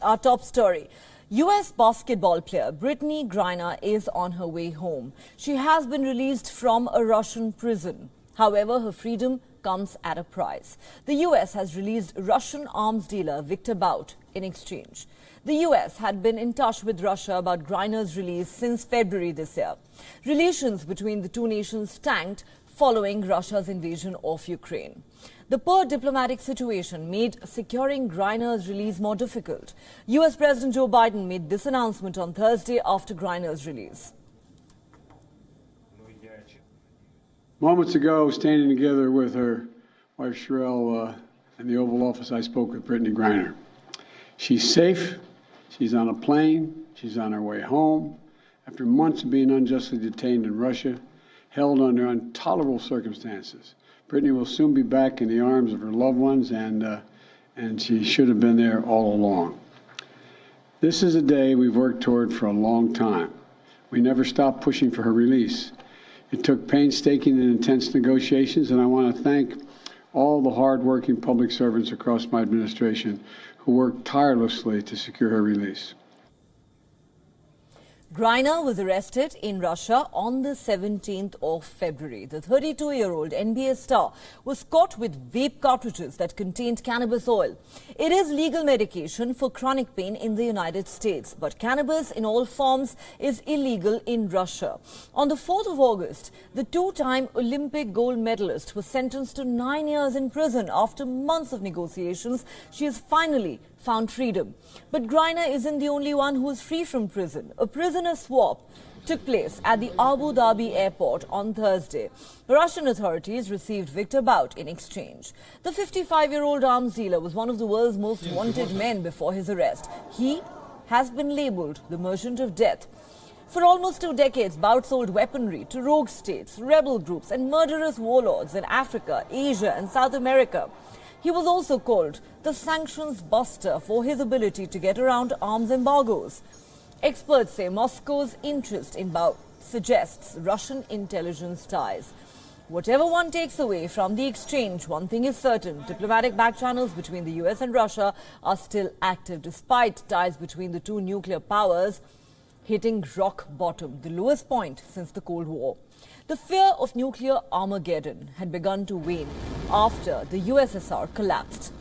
Our top story. U.S. basketball player Brittney Griner is on her way home. She has been released from a Russian prison. However, her freedom comes at a price. The U.S. has released Russian arms dealer Viktor Bout in exchange. The U.S. had been in touch with Russia about Griner's release since February this year. Relations between the two nations tanked following Russia's invasion of Ukraine. The poor diplomatic situation made securing Griner's release more difficult. U.S. President Joe Biden made this announcement on Thursday after Griner's release. Moments ago, standing together with her wife Sherelle in the Oval Office, I spoke with Brittney Griner. She's safe. She's on a plane. She's on her way home. After months of being unjustly detained in Russia, held under intolerable circumstances. Brittney will soon be back in the arms of her loved ones, and she should have been there all along. This is a day we've worked toward for a long time. We never stopped pushing for her release. It took painstaking and intense negotiations, and I want to thank all the hard-working public servants across my administration who worked tirelessly to secure her release. Griner was arrested in Russia on the 17th of February. The 32-year-old NBA star was caught with vape cartridges that contained cannabis oil. It is legal medication for chronic pain in the United States, but cannabis in all forms is illegal in Russia. On the 4th of August, the two-time Olympic gold medalist was sentenced to 9 years in prison. After months of negotiations, she is finally found freedom. But Griner isn't the only one who is free from prison. A prisoner swap took place at the Abu Dhabi airport on Thursday. Russian authorities received Viktor Bout in exchange. The 55-year-old arms dealer was one of the world's most wanted men before his arrest. He has been labelled the merchant of death. For almost 2 decades, Bout sold weaponry to rogue states, rebel groups and murderous warlords in Africa, Asia and South America. He was also called the sanctions buster for his ability to get around arms embargoes. Experts say Moscow's interest in Bout suggests Russian intelligence ties. Whatever one takes away from the exchange, one thing is certain: diplomatic backchannels between the US and Russia are still active, despite ties between the two nuclear powers hitting rock bottom, the lowest point since the Cold War. The fear of nuclear Armageddon had begun to wane after the USSR collapsed.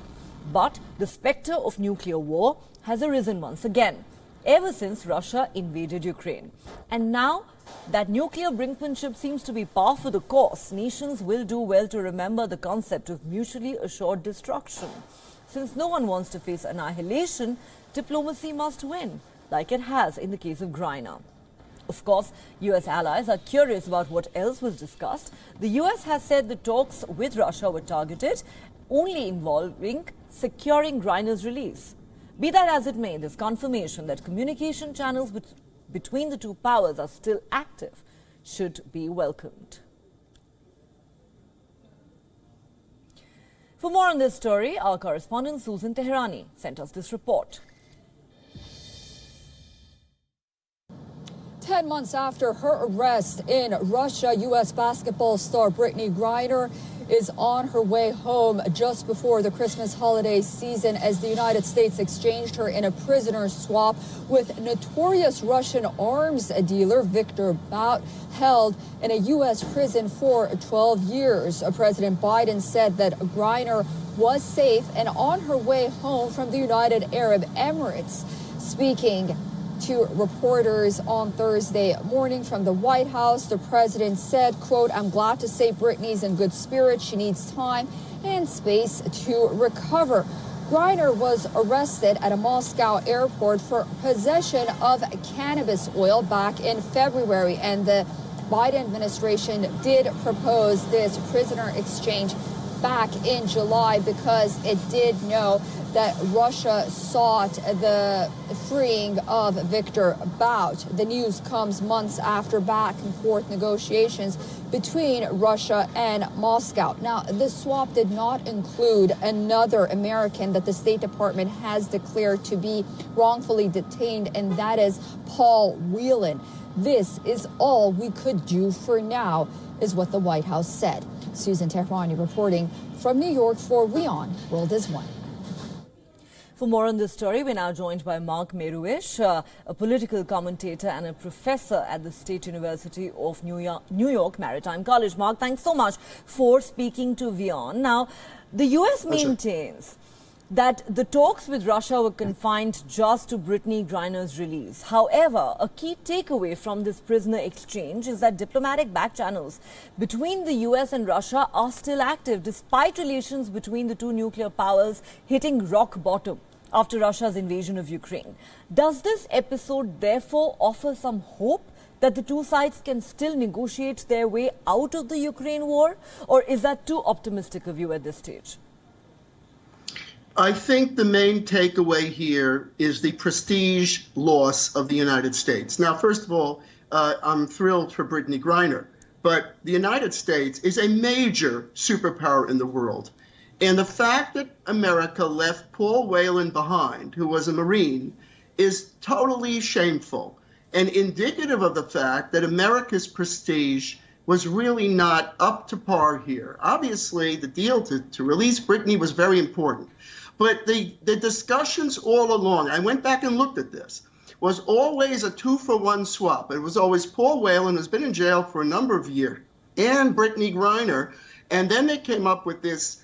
But the spectre of nuclear war has arisen once again, ever since Russia invaded Ukraine. And now that nuclear brinkmanship seems to be par for the course, nations will do well to remember the concept of mutually assured destruction. Since no one wants to face annihilation, diplomacy must win, like it has in the case of Griner. Of course, US allies are curious about what else was discussed. The US has said the talks with Russia were targeted, only involving securing Griner's release. Be that as it may, this confirmation that communication channels between the two powers are still active should be welcomed. For more on this story, our correspondent Susan Teherani sent us this report. 10 months after her arrest in Russia, U.S. basketball star Brittney Griner is on her way home just before the Christmas holiday season as the United States exchanged her in a prisoner swap with notorious Russian arms dealer Viktor Bout, held in a U.S. prison for 12 years. President Biden said that Griner was safe and on her way home from the United Arab Emirates. Speaking to reporters on Thursday morning from the White House, the president said, quote, "I'm glad to say Brittney's in good spirits. She needs time and space to recover." Griner was arrested at a Moscow airport for possession of cannabis oil back in February, and the Biden administration did propose this prisoner exchange back in July because it did know that Russia sought the freeing of Viktor Bout. The news comes months after back and forth negotiations between Russia and Moscow. Now, this swap did not include another American that the State Department has declared to be wrongfully detained, and that is Paul Whelan. This is all we could do for now, is what the White House said. Susan Teherani reporting from New York for WION World is One. For more on this story, we're now joined by Mark Meruish, a political commentator and a professor at the State University of New York Maritime College. Mark, thanks so much for speaking to WION. Now, the US maintains that the talks with Russia were confined just to Brittney Griner's release. However, a key takeaway from this prisoner exchange is that diplomatic back channels between the US and Russia are still active, despite relations between the two nuclear powers hitting rock bottom after Russia's invasion of Ukraine. Does this episode therefore offer some hope that the two sides can still negotiate their way out of the Ukraine war? Or is that too optimistic a view at this stage? I think the main takeaway here is the prestige loss of the United States. Now, first of all, I'm thrilled for Brittney Griner, but the United States is a major superpower in the world. And the fact that America left Paul Whelan behind, who was a Marine, is totally shameful and indicative of the fact that America's prestige was really not up to par here. Obviously, the deal to release Brittney was very important. But the discussions all along, I went back and looked at this, was always a 2-for-1 swap. It was always Paul Whelan, who's been in jail for a number of years, and Brittney Griner. And then they came up with this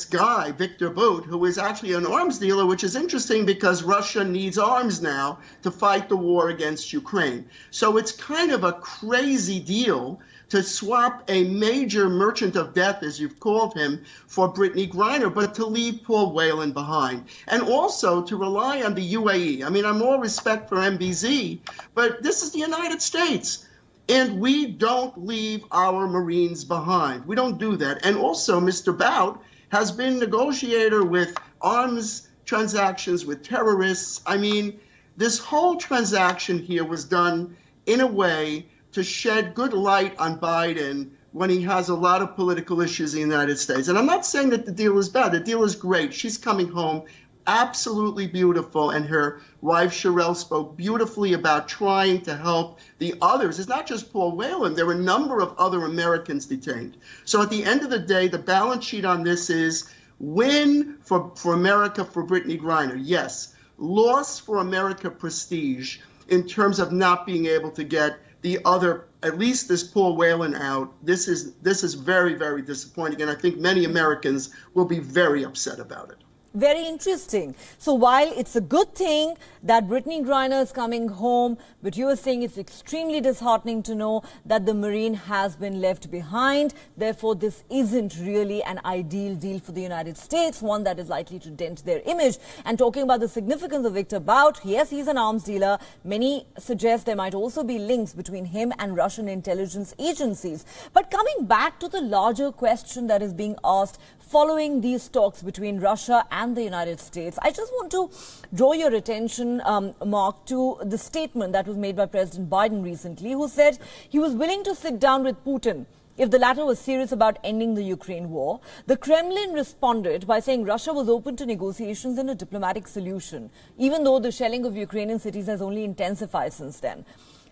guy, Viktor Bout, who is actually an arms dealer, which is interesting because Russia needs arms now to fight the war against Ukraine. So it's kind of a crazy deal to swap a major merchant of death, as you've called him, for Brittney Griner, but to leave Paul Whelan behind. And also to rely on the UAE. I mean, I'm all respect for MBZ, but this is the United States. And we don't leave our Marines behind. We don't do that. And also, Mr. Bout has been negotiator with arms transactions with terrorists. I mean, this whole transaction here was done in a way to shed good light on Biden when he has a lot of political issues in the United States. And I'm not saying that the deal is bad. The deal is great. She's coming home absolutely beautiful. And her wife, Sherelle, spoke beautifully about trying to help the others. It's not just Paul Whelan. There were a number of other Americans detained. So at the end of the day, the balance sheet on this is win for America for Brittney Griner. Yes. Loss for America prestige in terms of not being able to get the other, at least this Paul Whelan out. This is very, very disappointing, and I think many Americans will be very upset about it. Very interesting. So while it's a good thing that Brittney Griner is coming home, but you are saying it's extremely disheartening to know that the Marine has been left behind. Therefore, this isn't really an ideal deal for the United States, one that is likely to dent their image. And talking about the significance of Viktor Bout, yes, he's an arms dealer. Many suggest there might also be links between him and Russian intelligence agencies. But coming back to the larger question that is being asked following these talks between Russia and the United States, I just want to draw your attention, Mark, to the statement that was made by President Biden recently, who said he was willing to sit down with Putin if the latter was serious about ending the Ukraine war. The Kremlin responded by saying Russia was open to negotiations and a diplomatic solution, even though the shelling of Ukrainian cities has only intensified since then.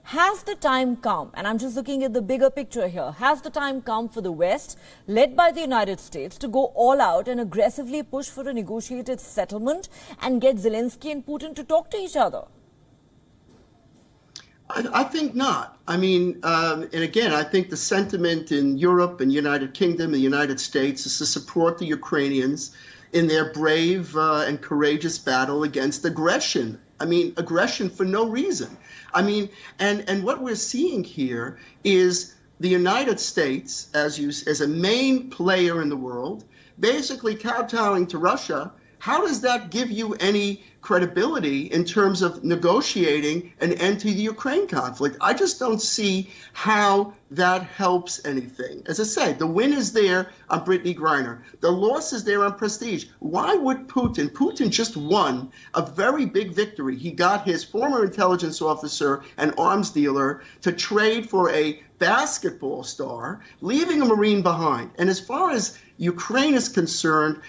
Has the time come, and I'm just looking at the bigger picture here, has the time come for the West, led by the United States, to go all out and aggressively push for a negotiated settlement and get Zelensky and Putin to talk to each other? I think not. I mean, and again, I think the sentiment in Europe and United Kingdom and the United States is to support the Ukrainians in their brave and courageous battle against aggression. I mean, aggression for no reason. I mean, and what we're seeing here is the United States, as a main player in the world, basically kowtowing to Russia. How does that give you any credibility in terms of negotiating an end to the Ukraine conflict? I just don't see how that helps anything. As I say, the win is there on Brittney Griner. The loss is there on prestige. Why would Putin just won a very big victory. He got his former intelligence officer and arms dealer to trade for a basketball star, leaving a Marine behind. And as far as Ukraine is concerned,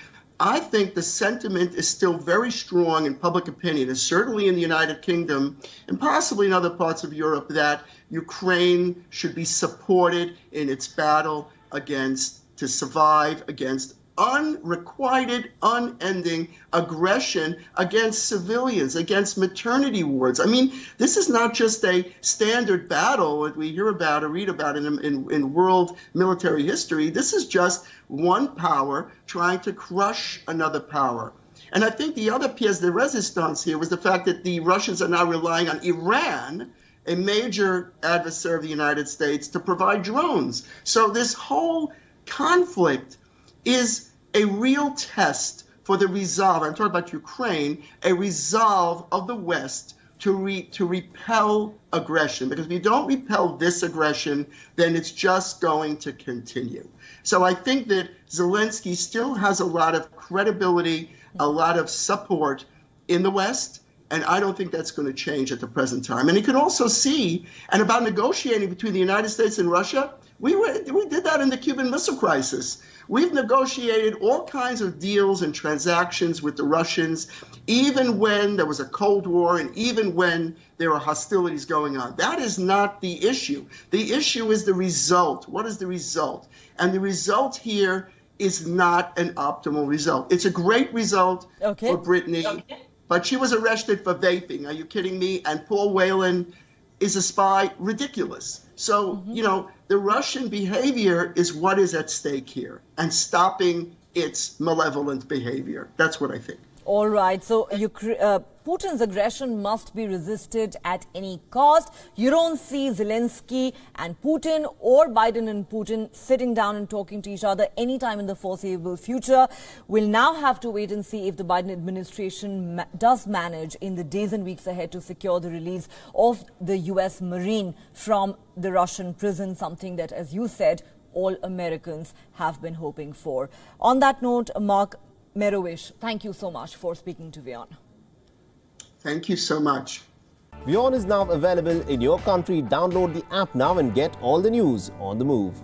I think the sentiment is still very strong in public opinion, and certainly in the United Kingdom and possibly in other parts of Europe, that Ukraine should be supported in its battle to survive against unrequited, unending aggression against civilians, against maternity wards. I mean, this is not just a standard battle that we hear about or read about in world military history. This is just one power trying to crush another power. And I think the other pièce de résistance here was the fact that the Russians are now relying on Iran, a major adversary of the United States, to provide drones. So this whole conflict is a real test for the resolve, I'm talking about Ukraine, a resolve of the West to repel aggression. Because if you don't repel this aggression, then it's just going to continue. So I think that Zelensky still has a lot of credibility, a lot of support in the West, and I don't think that's going to change at the present time. And you can also see, and about negotiating between the United States and Russia, we did that in the Cuban Missile Crisis. We've negotiated all kinds of deals and transactions with the Russians, even when there was a Cold War and even when there were hostilities going on. That is not the issue. The issue is the result. What is the result? And the result here is not an optimal result. It's a great result for Brittney, but she was arrested for vaping. Are you kidding me? And Paul Whelan is a spy. Ridiculous. So, you know, the Russian behavior is what is at stake here, and stopping its malevolent behavior. That's what I think. All right. So Putin's aggression must be resisted at any cost. You don't see Zelensky and Putin or Biden and Putin sitting down and talking to each other anytime in the foreseeable future. We'll now have to wait and see if the Biden administration does manage in the days and weeks ahead to secure the release of the U.S. Marine from the Russian prison, something that, as you said, all Americans have been hoping for. On that note, Mark Merowish, thank you so much for speaking to WION. Thank you so much. WION is now available in your country. Download the app now and get all the news on the move.